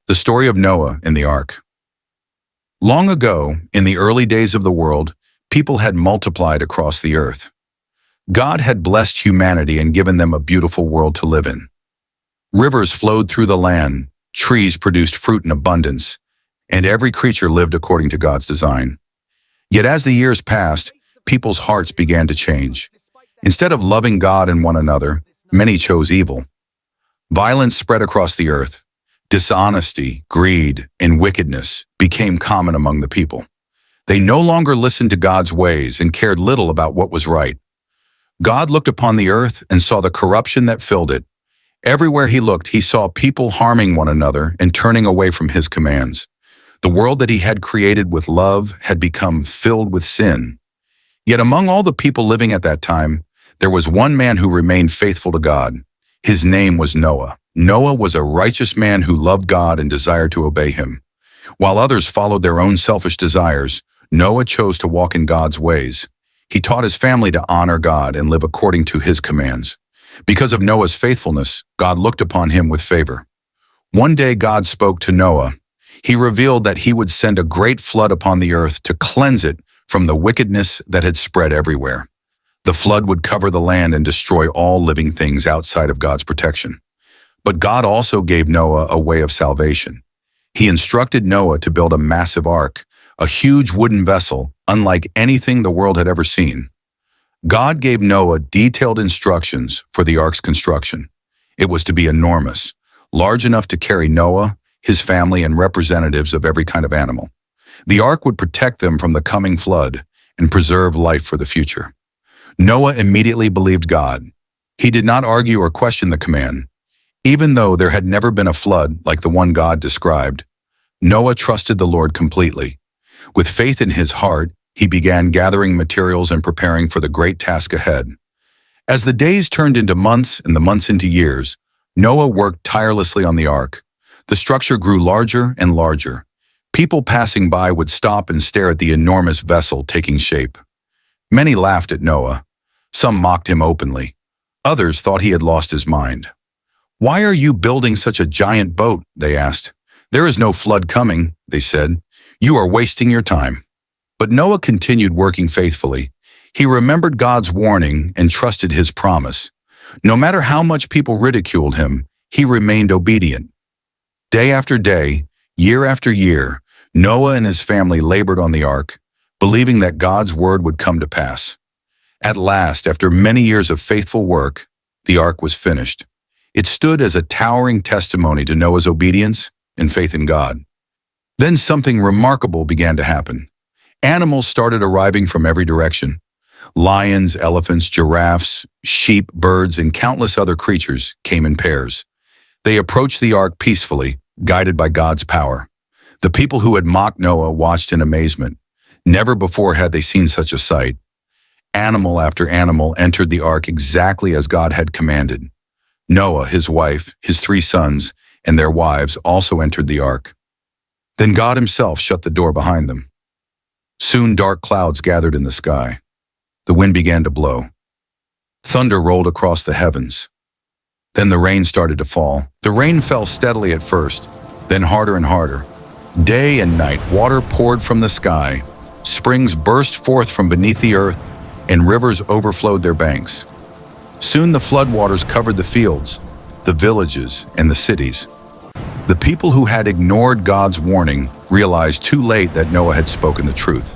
The story of Noah and the ark. Long ago, in the early days of the world, people had multiplied across the earth. God had blessed humanity and given them a beautiful world to live in. Rivers flowed through the land, trees produced fruit in abundance, and every creature lived according to God's design. Yet as the years passed, people's hearts began to change. Instead of loving God and one another, many chose evil. Violence spread across the earth. Dishonesty, greed, and wickedness became common among the people. They no longer listened to God's ways and cared little about what was right. God looked upon the earth and saw the corruption that filled it. Everywhere he looked, he saw people harming one another and turning away from his commands. The world that he had created with love had become filled with sin. Yet among all the people living at that time, there was one man who remained faithful to God. His name was Noah. Noah was a righteous man who loved God and desired to obey him. While others followed their own selfish desires, Noah chose to walk in God's ways. He taught his family to honor God and live according to his commands. Because of Noah's faithfulness, God looked upon him with favor. One day God spoke to Noah. He revealed that he would send a great flood upon the earth to cleanse it from the wickedness that had spread everywhere. The flood would cover the land and destroy all living things outside of God's protection. But God also gave Noah a way of salvation. He instructed Noah to build a massive ark, a huge wooden vessel, unlike anything the world had ever seen. God gave Noah detailed instructions for the ark's construction. It was to be enormous, large enough to carry Noah, his family, and representatives of every kind of animal. The ark would protect them from the coming flood and preserve life for the future. Noah immediately believed God. He did not argue or question the command. Even though there had never been a flood like the one God described, Noah trusted the Lord completely. With faith in his heart, he began gathering materials and preparing for the great task ahead. As the days turned into months and the months into years, Noah worked tirelessly on the ark. The structure grew larger and larger. People passing by would stop and stare at the enormous vessel taking shape. Many laughed at Noah. Some mocked him openly. Others thought he had lost his mind. "Why are you building such a giant boat?" they asked. "There is no flood coming," they said. "You are wasting your time." But Noah continued working faithfully. He remembered God's warning and trusted his promise. No matter how much people ridiculed him, he remained obedient. Day after day, year after year, Noah and his family labored on the ark, believing that God's word would come to pass. At last, after many years of faithful work, the ark was finished. It stood as a towering testimony to Noah's obedience and faith in God. Then something remarkable began to happen. Animals started arriving from every direction. Lions, elephants, giraffes, sheep, birds, and countless other creatures came in pairs. They approached the ark peacefully, guided by God's power. The people who had mocked Noah watched in amazement. Never before had they seen such a sight. Animal after animal entered the ark exactly as God had commanded. Noah, his wife, his 3 sons, and their wives also entered the ark. Then God himself shut the door behind them. Soon dark clouds gathered in the sky. The wind began to blow. Thunder rolled across the heavens. Then the rain started to fall. The rain fell steadily at first, then harder and harder. Day and night, water poured from the sky. Springs burst forth from beneath the earth, and rivers overflowed their banks. Soon the floodwaters covered the fields, the villages, and the cities. The people who had ignored God's warning realized too late that Noah had spoken the truth.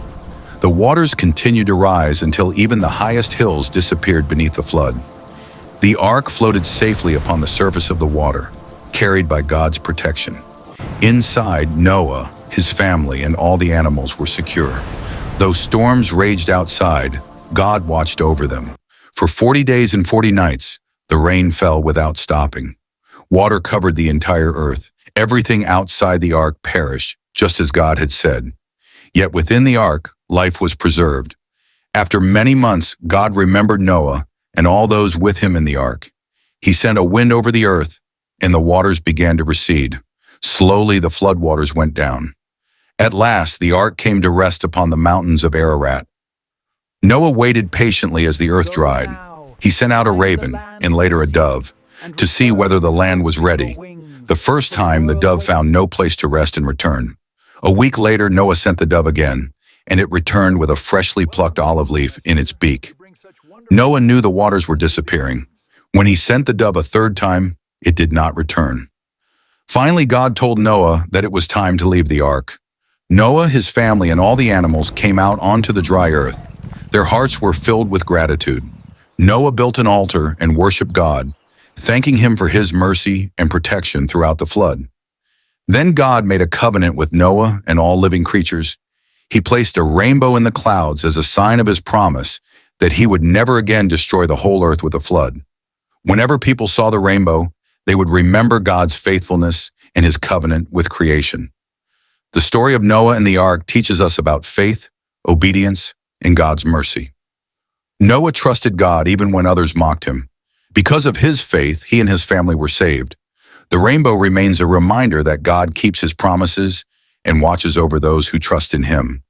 The waters continued to rise until even the highest hills disappeared beneath the flood. The ark floated safely upon the surface of the water, carried by God's protection. Inside, Noah, his family, and all the animals were secure. Though storms raged outside, God watched over them. For 40 days and 40 nights, the rain fell without stopping. Water covered the entire earth. Everything outside the ark perished, just as God had said. Yet within the ark, life was preserved. After many months, God remembered Noah and all those with him in the ark. He sent a wind over the earth, and the waters began to recede. Slowly the floodwaters went down. At last, the ark came to rest upon the mountains of Ararat. Noah waited patiently as the earth dried. He sent out a raven, and later a dove. to see whether the land was ready. The first time, the dove found no place to rest and return. A week later, Noah sent the dove again, and it returned with a freshly plucked olive leaf in its beak. Noah knew the waters were disappearing. When he sent the dove a third time, it did not return. Finally, God told Noah that it was time to leave the ark. Noah, his family, and all the animals came out onto the dry earth. Their hearts were filled with gratitude. Noah built an altar and worshiped God, thanking him for his mercy and protection throughout the flood. Then God made a covenant with Noah and all living creatures. He placed a rainbow in the clouds as a sign of his promise that he would never again destroy the whole earth with a flood. Whenever people saw the rainbow, they would remember God's faithfulness and his covenant with creation. The story of Noah and the ark teaches us about faith, obedience, and God's mercy. Noah trusted God even when others mocked him. Because of his faith, he and his family were saved. The rainbow remains a reminder that God keeps his promises and watches over those who trust in him.